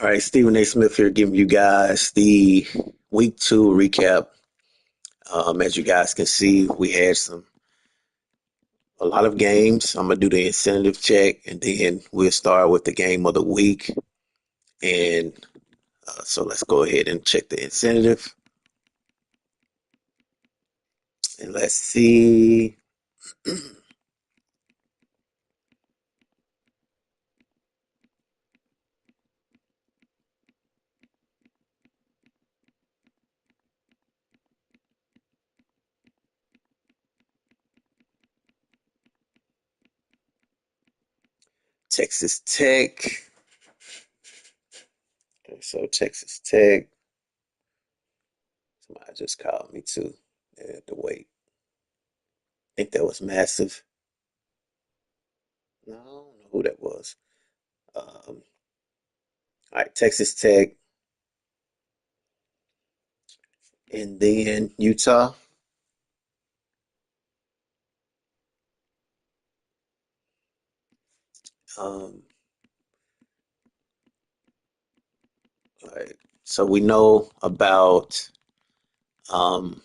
All right, Stephen A. Smith here, giving you guys the week 2 recap. As you guys can see, we had a lot of games. I'm gonna do the incentive check, and then we'll start with the game of the week. And so let's go ahead and check the incentive, and let's see. Texas Tech. Okay, so Texas Tech. Somebody just called me too. They had to wait. I think that was massive. No, I don't know who that was. All right, Texas Tech, and then Utah. Um, all right. So um,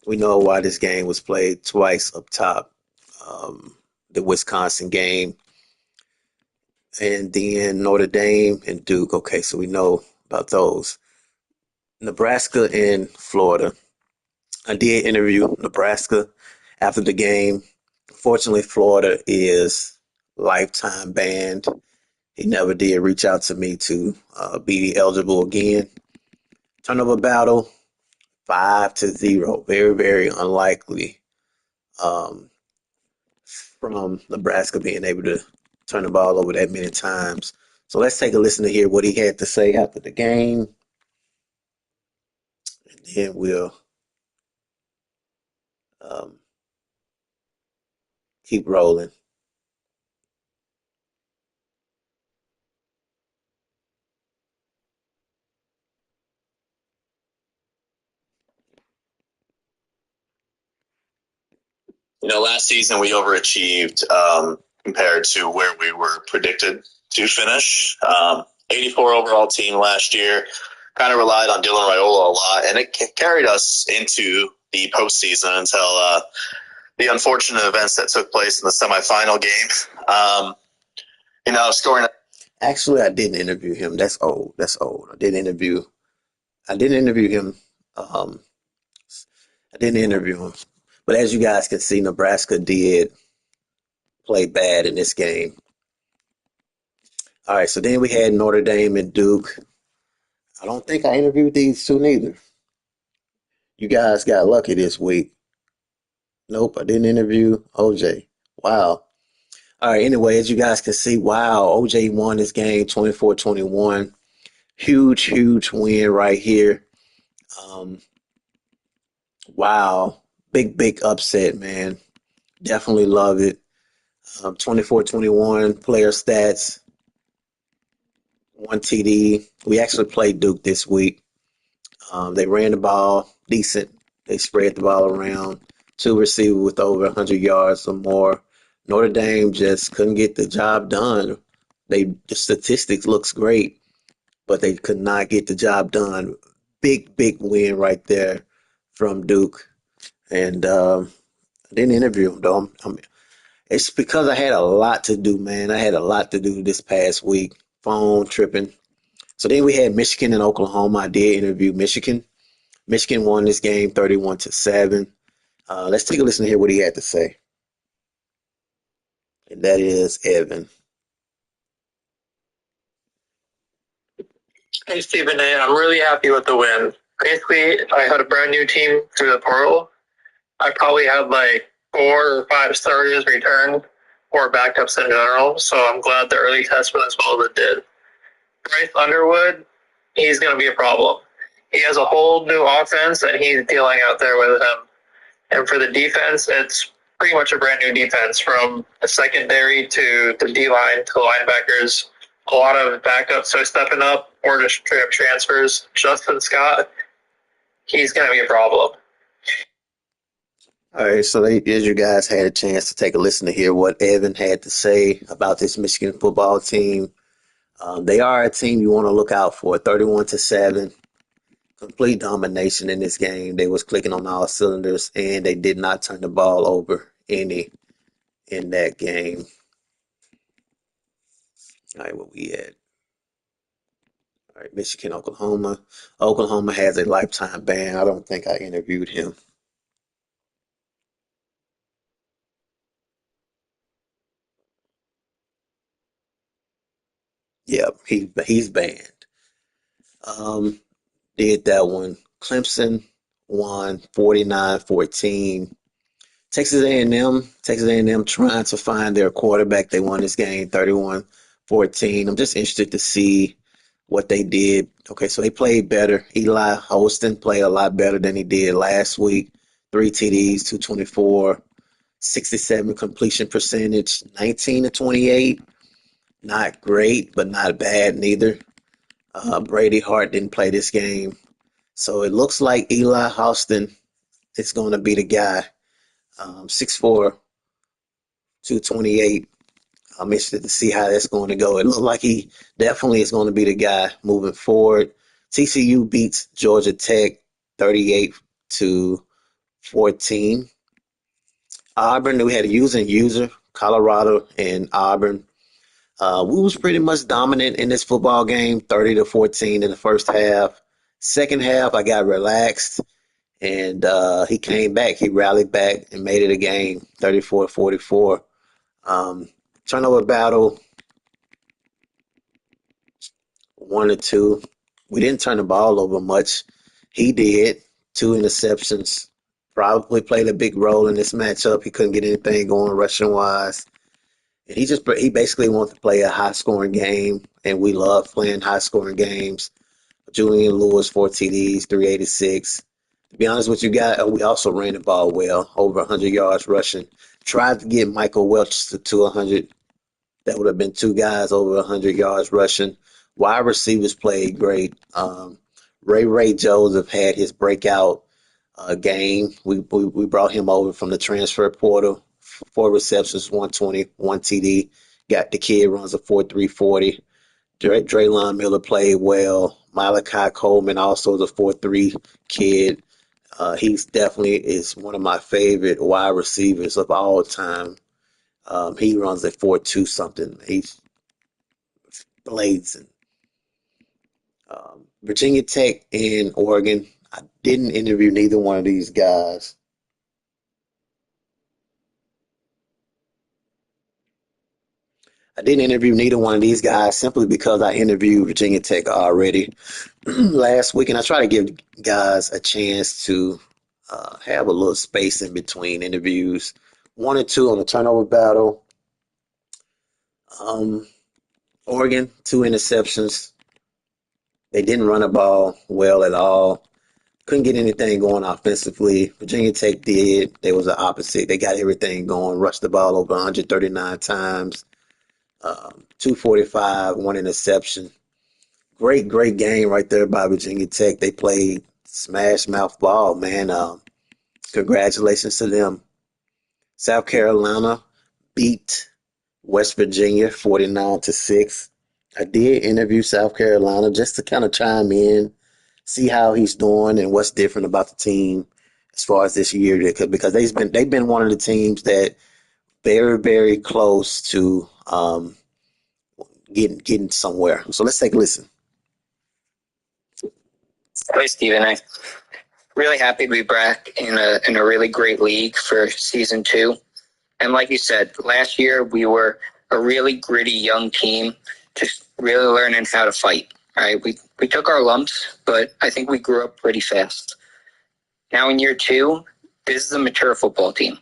we know why this game was played twice up top. Um, the Wisconsin game, and then Notre Dame and Duke. Okay, so we know about those. Nebraska and Florida. I did interview Nebraska after the game. Fortunately, Florida is lifetime banned. He never did reach out to me to be eligible again. Turnover battle, 5-0. Very, very unlikely um, from Nebraska being able to turn the ball over that many times. So let's take a listen to hear what he had to say after the game, and then we'll um, keep rolling. Last season we overachieved compared to where we were predicted to finish. 84 overall team last year. Kind of relied on Dylan Raiola a lot, and it carried us into the postseason until the unfortunate events that took place in the semifinal game. Scoring. Actually, I didn't interview him. That's old. That's old. I didn't interview him. Um, I didn't interview him. But as you guys can see, Nebraska did play bad in this game. All right, so then we had Notre Dame and Duke. I don't think I interviewed these two neither. You guys got lucky this week. Nope, I didn't interview OJ. Wow. All right, anyway, as you guys can see, wow, OJ won this game 24-21. Huge, huge win right here. Um, wow. Big, big upset, man. Definitely love it. 24-21 player stats, one TD. We actually played Duke this week. They ran the ball decent. They spread the ball around. Two receivers with over 100 yards or more. Notre Dame just couldn't get the job done. The statistics looks great, but they could not get the job done. Big, big win right there from Duke. And I didn't interview him though. It's because I had a lot to do, man. I had a lot to do this past week. Phone tripping. So then we had Michigan and Oklahoma. I did interview Michigan. Michigan won this game 31-7. Let's take a listen to hear what he had to say. And that is Evan. Hey, Stephen A. I'm really happy with the win. Basically, I had a brand new team through the portal. I probably had like 4 or 5 starters returned or backups in general, so I'm glad the early test went as well as it did. Bryce Underwood, he's going to be a problem. He has a whole new offense that he's dealing out there with him. And for the defense, it's pretty much a brand new defense from the secondary to the D line to the linebackers. A lot of backups so stepping up or just straight up transfers. Justin Scott, he's going to be a problem. All right, so as you guys had a chance to take a listen to hear what Evan had to say about this Michigan football team. They are a team you want to look out for. 31-7, complete domination in this game. They was clicking on all cylinders, and they did not turn the ball over any in that game. All right, what we at? All right, Michigan, Oklahoma. Oklahoma has a lifetime ban. I don't think I interviewed him. Yep, he's banned. Um, did that one. Clemson won 49-14. Texas A&M trying to find their quarterback. They won this game 31-14. I'm just interested to see what they did. Okay, so they played better. Eli Holston played a lot better than he did last week. 3 TDs, 224, 67 completion percentage, 19-28. Not great, but not bad neither. Brady Hart didn't play this game. So it looks like Eli Holston is going to be the guy. 6'4", 228. I'm interested to see how that's going to go. It looks like he definitely is going to be the guy moving forward. TCU beats Georgia Tech 38-14. Auburn, we had a user, Colorado and Auburn. We was pretty much dominant in this football game, 30-14 in the first half. Second half, I got relaxed, and he came back. He rallied back and made it a game, 34-44. Um, Turnover battle, 1 or 2. We didn't turn the ball over much. He did. 2 interceptions. Probably played a big role in this matchup. He couldn't get anything going rushing wise. And he basically wants to play a high scoring game, and we love playing high scoring games. Julian Lewis, 4 TDs, 386. To be honest with you guys, we also ran the ball well, over 100 yards rushing. Tried to get Michael Welch to 100. That would have been 2 guys over 100 yards rushing. Wide receivers played great. Ray Joseph had his breakout game. We brought him over from the transfer portal. 4 receptions, 120, 1 TD. Got the kid runs a 4.340. Draylon Miller played well. Malachi Coleman also is a 4.3 kid. He's definitely is one of my favorite wide receivers of all time. He runs a 4.2 something. He's blazing. Virginia Tech and Oregon. I didn't interview neither one of these guys. I didn't interview neither one of these guys simply because I interviewed Virginia Tech already last week, and I try to give guys a chance to have a little space in between interviews. 1 or 2 on the turnover battle. Um, Oregon, 2 interceptions. They didn't run the ball well at all. Couldn't get anything going offensively. Virginia Tech did. They was the opposite. They got everything going. Rushed the ball over 139 times. 245, 1 interception. Great game right there by Virginia Tech. They played smash mouth ball, man. Congratulations to them. South Carolina beat West Virginia 49-6. I did interview South Carolina just to kind of chime in, see how he's doing and what's different about the team as far as this year, because they've been one of the teams that very close to getting somewhere. So let's take a listen. Hey, Steven. I'm really happy to be back in a really great league for season 2. And like you said, last year we were a really gritty young team, just really learning how to fight. Right? We took our lumps, but I think we grew up pretty fast. Now in year 2, this is a mature football team.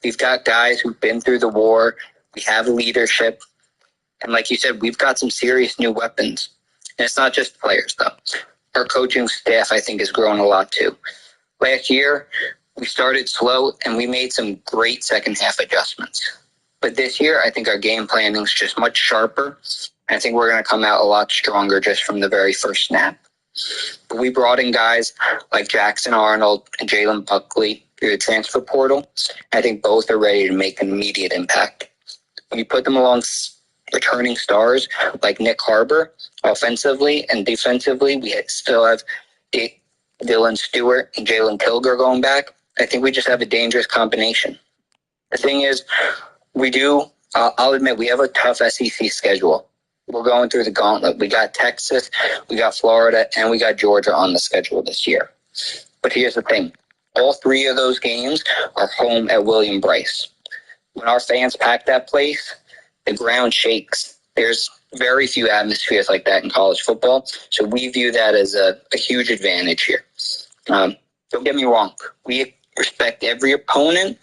We've got guys who've been through the war. We have leadership. And like you said, we've got some serious new weapons. And it's not just players, though. Our coaching staff, I think, has grown a lot, too. Last year, we started slow, and we made some great second-half adjustments. But this year, I think our game planning is just much sharper. I think we're going to come out a lot stronger just from the very first snap. But we brought in guys like Jackson Arnold and Jalen Buckley, through the transfer portal. I think both are ready to make an immediate impact. When you put them along returning stars like Nick Harbor, offensively and defensively, we still have Dylan Stewart and Jalen Kilger going back. I think we just have a dangerous combination. The thing is, I'll admit, we have a tough SEC schedule. We're going through the gauntlet. We got Texas, we got Florida, and we got Georgia on the schedule this year. But here's the thing. All three of those games are home at William Bryce. When our fans pack that place, the ground shakes. There's very few atmospheres like that in college football, so we view that as a huge advantage here. Don't get me wrong. We respect every opponent,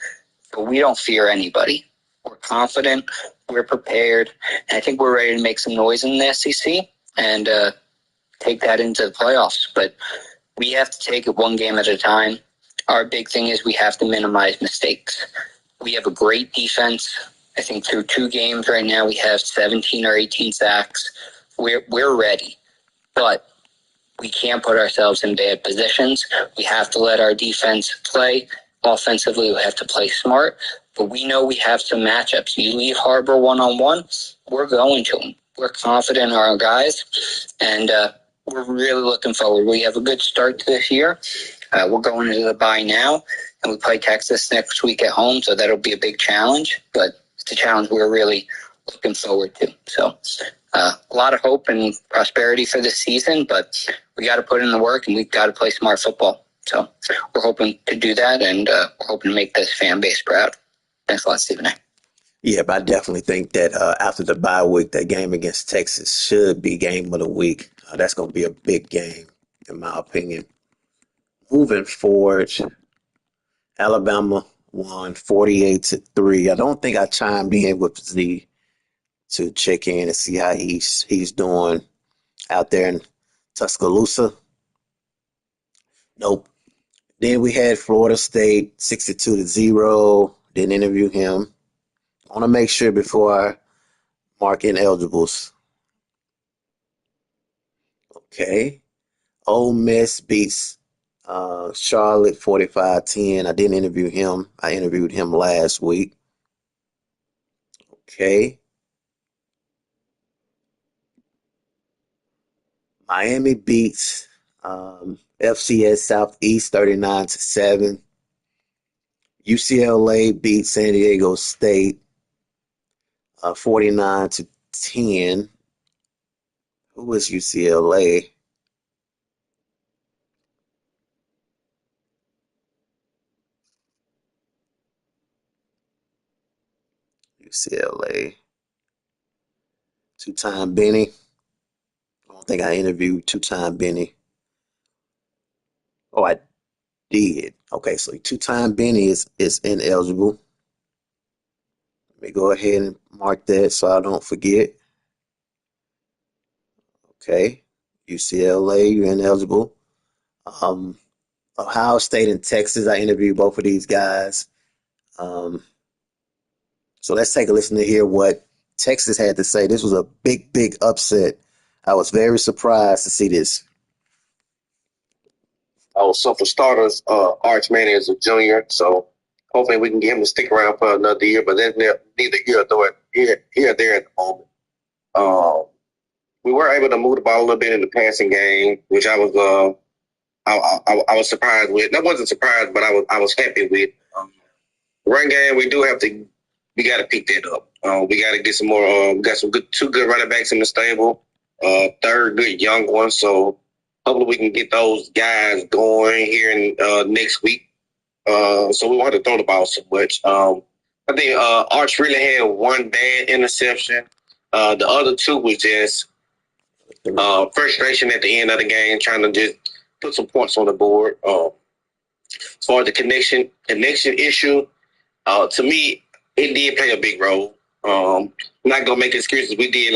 but we don't fear anybody. We're confident, we're prepared, and I think we're ready to make some noise in the SEC and take that into the playoffs. But we have to take it one game at a time. Our big thing is we have to minimize mistakes. We have a great defense. I think through 2 games right now, we have 17 or 18 sacks. We're ready, but we can't put ourselves in bad positions. We have to let our defense play. Offensively, we have to play smart, but we know we have some matchups. You leave Harbor one-on-one, we're going to him. We're confident in our guys, and we're really looking forward. We have a good start to this year. We're going into the bye now, and we play Texas next week at home, so that'll be a big challenge, but it's a challenge we're really looking forward to. So a lot of hope and prosperity for this season, but we got to put in the work, and we've got to play smart football. So we're hoping to do that, and we're hoping to make this fan base proud. Thanks a lot, Stephen A. Yeah, but I definitely think that after the bye week, that game against Texas should be game of the week. That's going to be a big game, in my opinion. Moving forward, Alabama won 48-3. I don't think I chimed in with Z to check in and see how he's doing out there in Tuscaloosa. Nope. Then we had Florida State 62-0. Didn't interview him. I want to make sure before I mark ineligibles. Okay. Ole Miss beats Charlotte 45-10. I didn't interview him. I interviewed him last week. Okay. Miami beats FCS Southeast 39-7. UCLA beats San Diego State 49-10. Who is UCLA? UCLA. Two-time Benny. I don't think I interviewed two-time Benny. Oh, I did. Okay, so two-time Benny is ineligible. Let me go ahead and mark that so I don't forget. Okay. UCLA, you're ineligible. Ohio State and Texas, I interviewed both of these guys. So let's take a listen to hear what Texas had to say. This was a big, big upset. I was very surprised to see this. So for starters, Arch Manning is a junior, so hopefully we can get him to stick around for another year. But that's neither here or there at the moment. We were able to move the ball a little bit in the passing game, which I was I was surprised with. I wasn't surprised, but I was happy with. Run game, we got to pick that up. We got to get some more. We got two good running backs in the stable. Third good young one. So hopefully we can get those guys going here in next week. So we want to throw the ball so much. I think Arch really had one bad interception. The other two was just frustration at the end of the game, trying to just put some points on the board. As far as the connection issue, to me, it did play a big role. I'm not gonna make excuses. We did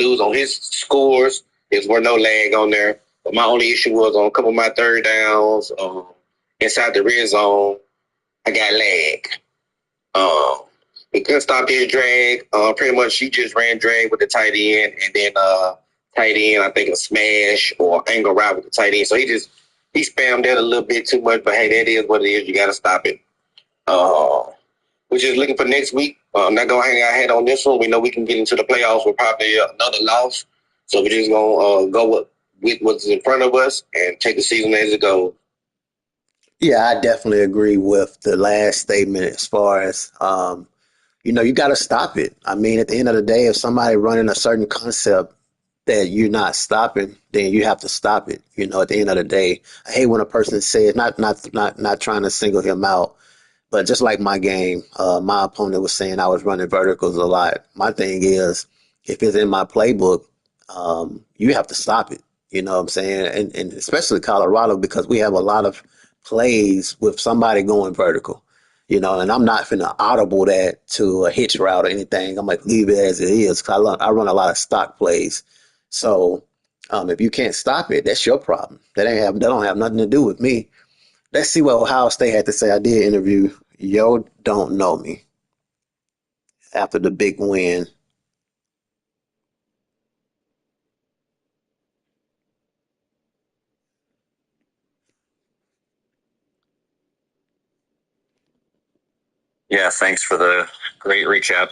lose on his scores. There were no lag on there. But my only issue was on a couple of my third downs inside the red zone. I got lag. He couldn't stop his drag. Pretty much, he just ran drag with the tight end, and then tight end, I think a smash or angle route with the tight end. So he just he spammed that a little bit too much, but hey, that is what it is. You got to stop it. We're just looking for next week. I'm not going to hang our head on this one. We know we can get into the playoffs with probably another loss. So we're just going to go with what's in front of us and take the season as it goes. Yeah, I definitely agree with the last statement as far as you got to stop it. I mean, at the end of the day, if somebody running a certain concept that you're not stopping, then you have to stop it. At the end of the day, I hate when a person says not trying to single him out, but just like my game, my opponent was saying I was running verticals a lot. My thing is, if it's in my playbook, you have to stop it. You know what I'm saying? And especially Colorado, because we have a lot of plays with somebody going vertical. And I'm not finna audible that to a hitch route or anything. I'm like, leave it as it is, because I run a lot of stock plays. So if you can't stop it, that's your problem. That don't have nothing to do with me. Let's see what Ohio State had to say. I did interview Yo Don't Know Me after the big win. Yeah, thanks for the great recap.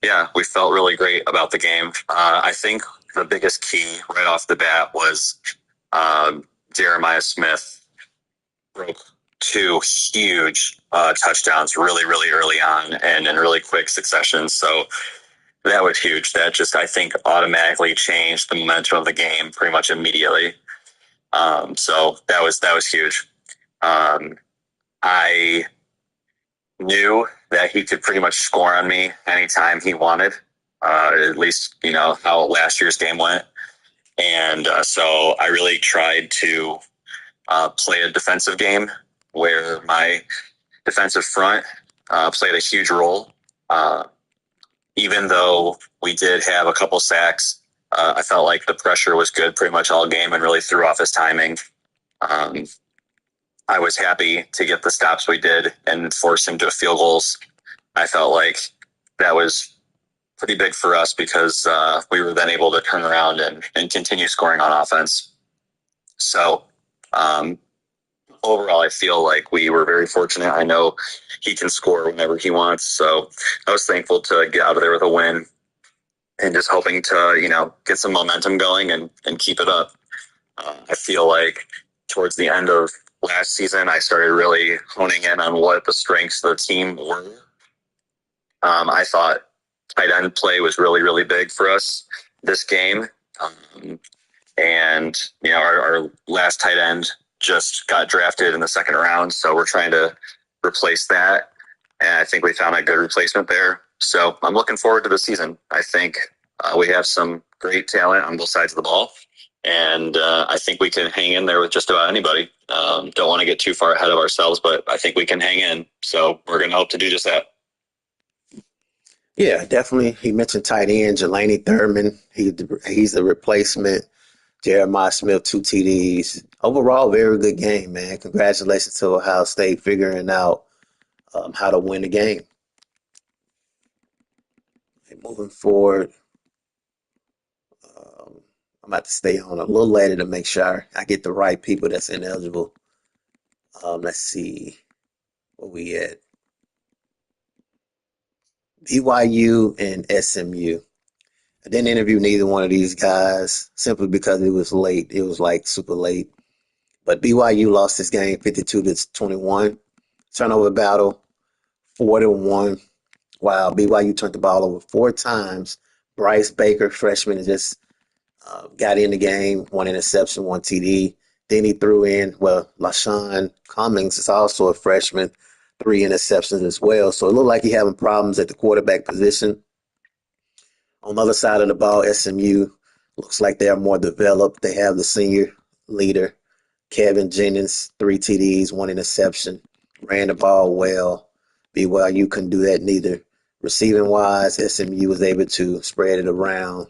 Yeah, we felt really great about the game. I think the biggest key right off the bat was Jeremiah Smith broke two huge touchdowns really, really early on and in really quick succession. So that was huge. That just, I think, automatically changed the momentum of the game pretty much immediately. So that was huge. I knew that he could pretty much score on me anytime he wanted. At least, how last year's game went. And so I really tried to play a defensive game where my defensive front played a huge role. Even though we did have a couple sacks, I felt like the pressure was good pretty much all game and really threw off his timing. I was happy to get the stops we did and force him to field goals. I felt like that was pretty big for us because we were then able to turn around and continue scoring on offense. So overall, I feel like we were very fortunate. I know he can score whenever he wants. So I was thankful to get out of there with a win and just hoping to, get some momentum going and keep it up. I feel like towards the end of last season, I started really honing in on what the strengths of the team were. I thought tight end play was really, really big for us this game. And, our last tight end just got drafted in the second round. So we're trying to replace that. And I think we found a good replacement there. So I'm looking forward to the season. I think we have some great talent on both sides of the ball. And I think we can hang in there with just about anybody. Don't want to get too far ahead of ourselves, but I think we can hang in. So we're going to hope to do just that. Yeah, definitely. He mentioned tight end Jelani Thurman. He's the replacement. Jeremiah Smith, 2 TDs. Overall, very good game, man. Congratulations to Ohio State figuring out how to win the game. And moving forward, I'm about to stay on a little later to make sure I get the right people that's ineligible. Let's see where we at. BYU and SMU. I didn't interview neither one of these guys simply because it was late. It was like super late. But BYU lost this game 52-21. Turnover battle 4-1. Wow, BYU turned the ball over 4 times. Bryce Baker, freshman, just got in the game, 1 interception, 1 TD. Then he threw in, LaShawn Cummings is also a freshman, 3 interceptions as well. So it looked like he having problems at the quarterback position. On the other side of the ball, SMU looks like they are more developed. They have the senior leader, Kevin Jennings, 3 TDs, 1 interception. Ran the ball well. BYU couldn't do that neither. Receiving wise, SMU was able to spread it around.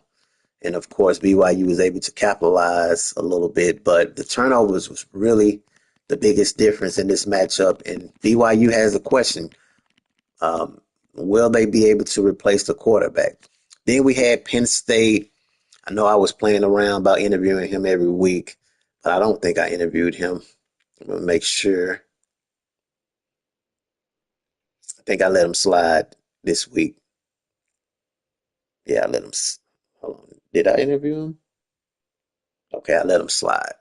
And of course, BYU was able to capitalize a little bit. But the turnovers was really the biggest difference in this matchup. And BYU has a question. Will they be able to replace the quarterback? Then we had Penn State. I know I was playing around about interviewing him every week. but I don't think I interviewed him. I'm gonna make sure. I think I let him slide this week. Yeah, I let him. Hold on. Did I interview him? Okay, I let him slide.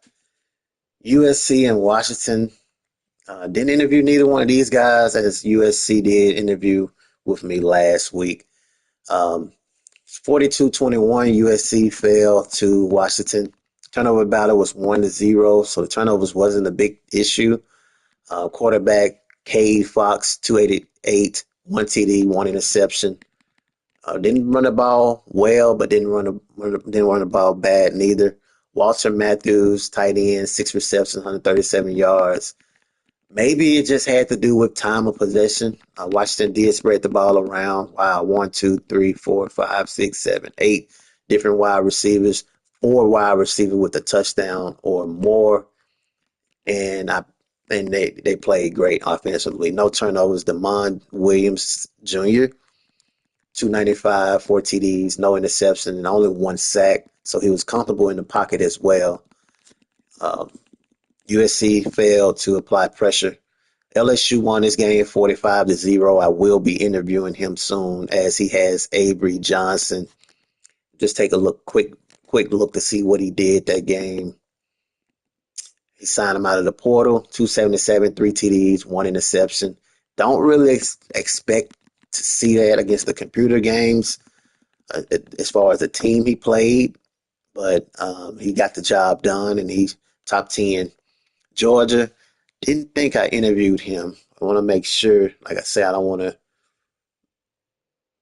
USC and Washington. Didn't interview neither one of these guys, as USC did interview with me last week. 42-21, USC fell to Washington. Turnover battle was 1-0, so the turnovers wasn't a big issue. Quarterback Cade Fox, 288, one TD, one interception. Didn't run the ball well, but didn't run the ball bad neither. Walter Matthews, tight end, 6 receptions, 137 yards. Maybe it just had to do with time of possession. Washington did spread the ball around. Wow, 1, 2, 3, 4, 5, 6, 7, 8 different wide receivers, 4 wide receivers with a touchdown or more, and they played great offensively. No turnovers. Demond Williams Jr. 295, 4 TDs, no interception, and only 1 sack. So he was comfortable in the pocket as well. Um, USC failed to apply pressure. LSU won this game 45-0. I will be interviewing him soon, as he has Avery Johnson. Just take a quick look to see what he did that game. He signed him out of the portal, 277, 3 TDs, one interception. Don't really expect to see that against the computer games as far as the team he played, but he got the job done, and he's top 10. Georgia, didn't think I interviewed him. I want to make sure, like I said, I don't want to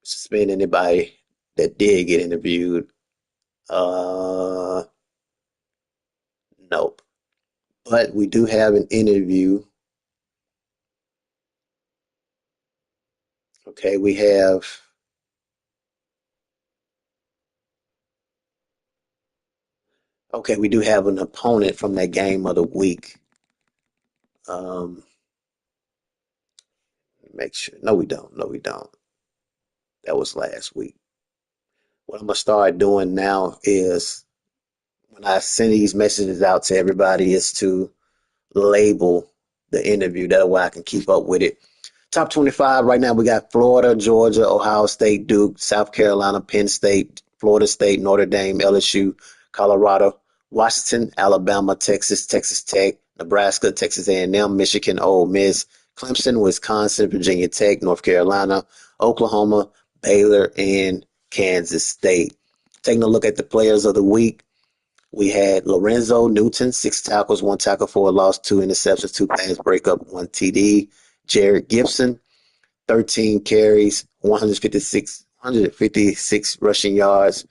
suspend anybody that did get interviewed. Uh, nope. But we do have an interview. Okay, we do have an opponent from that game of the week. Make sure. No, we don't. No, we don't. That was last week. What I'm gonna start doing now is, when I send these messages out to everybody, is to label the interview. That way I can keep up with it. Top 25 right now, we got Florida, Georgia, Ohio State, Duke, South Carolina, Penn State, Florida State, Notre Dame, LSU, Colorado, Washington, Alabama, Texas, Texas Tech, Nebraska, Texas A&M, Michigan, Ole Miss, Clemson, Wisconsin, Virginia Tech, North Carolina, Oklahoma, Baylor, and Kansas State. Taking a look at the players of the week, we had Lorenzo Newton, 6 tackles, 1 tackle for a loss, 2 interceptions, 2 pass breakup, 1 TD. Jared Gibson, 13 carries, 156 rushing yards,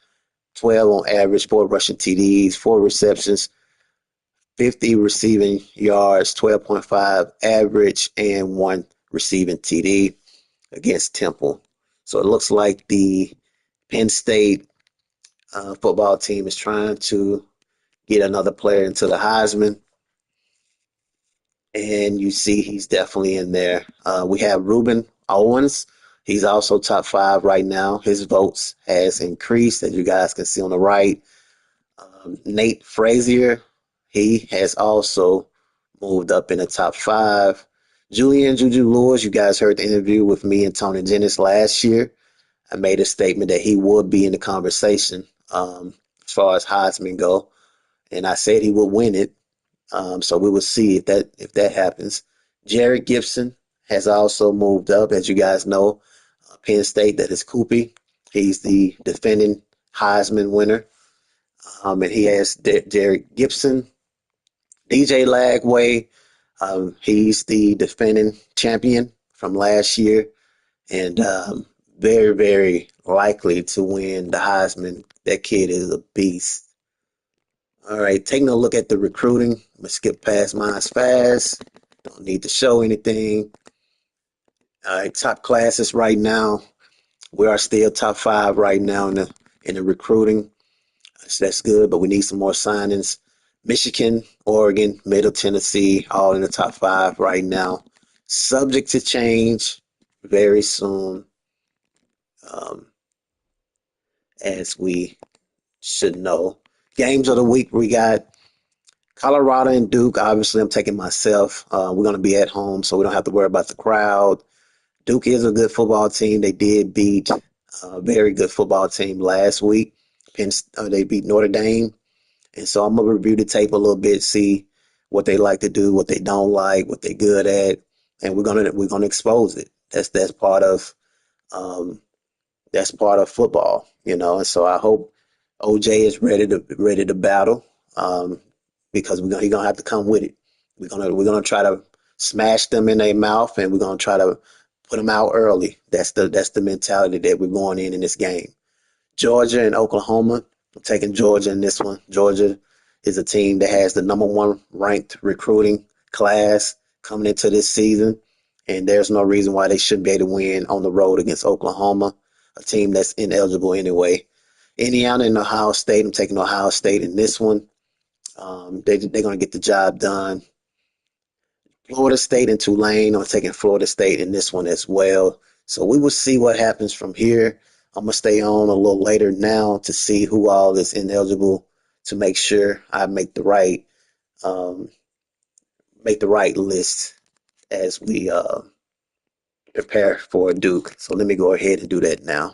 12 on average, 4 rushing TDs, 4 receptions, 50 receiving yards, 12.5 average, and 1 receiving TD against Temple. So it looks like the Penn State football team is trying to get another player into the Heisman, and you see he's definitely in there. We have Ruben Owens. He's also top 5 right now. His votes has increased, as you guys can see on the right. Nate Frazier, he has also moved up in the top 5. Julian Juju Lewis, you guys heard the interview with me and Tony Dennis last year. I made a statement that he would be in the conversation as far as Heisman go, and I said he would win it. So we will see if that happens. Jared Gibson has also moved up, as you guys know. Penn State, that is Coopy. He's the defending Heisman winner, and he has Jared Gibson. DJ Lagway, he's the defending champion from last year, and very, very likely to win the Heisman. That kid is a beast. All right, taking a look at the recruiting. I'm gonna skip past mine fast. Don't need to show anything. All right, top classes right now. We are still top 5 right now in the recruiting. So that's good, but we need some more signings. Michigan, Oregon, Middle Tennessee, all in the top 5 right now. Subject to change very soon, um, as we should know. Games of the week, we got Colorado and Duke, obviously, I'm taking myself. We're going to be at home, so we don't have to worry about the crowd. Duke is a good football team. They did beat a very good football team last week. They beat Notre Dame. And so I'm going to review the tape a little bit, see what they like to do, what they don't like, what they're good at, and we're gonna expose it. That's part of um, that's part of football, And so I hope OJ is ready to battle, because he's gonna have to come with it. We're gonna try to smash them in their mouth, and we're gonna try to put them out early. That's the mentality that we're going in this game. Georgia and Oklahoma. I'm taking Georgia in this one. Georgia is a team that has the number one ranked recruiting class coming into this season, and there's no reason why they shouldn't be able to win on the road against Oklahoma, a team that's ineligible anyway. Indiana and Ohio State. I'm taking Ohio State in this one. They're going to get the job done. Florida State and Tulane. I'm taking Florida State in this one as well. So we will see what happens from here. I'm gonna stay on a little later now to see who all is ineligible to make sure I um, make the right list as we prepare for Duke. So let me go ahead and do that now.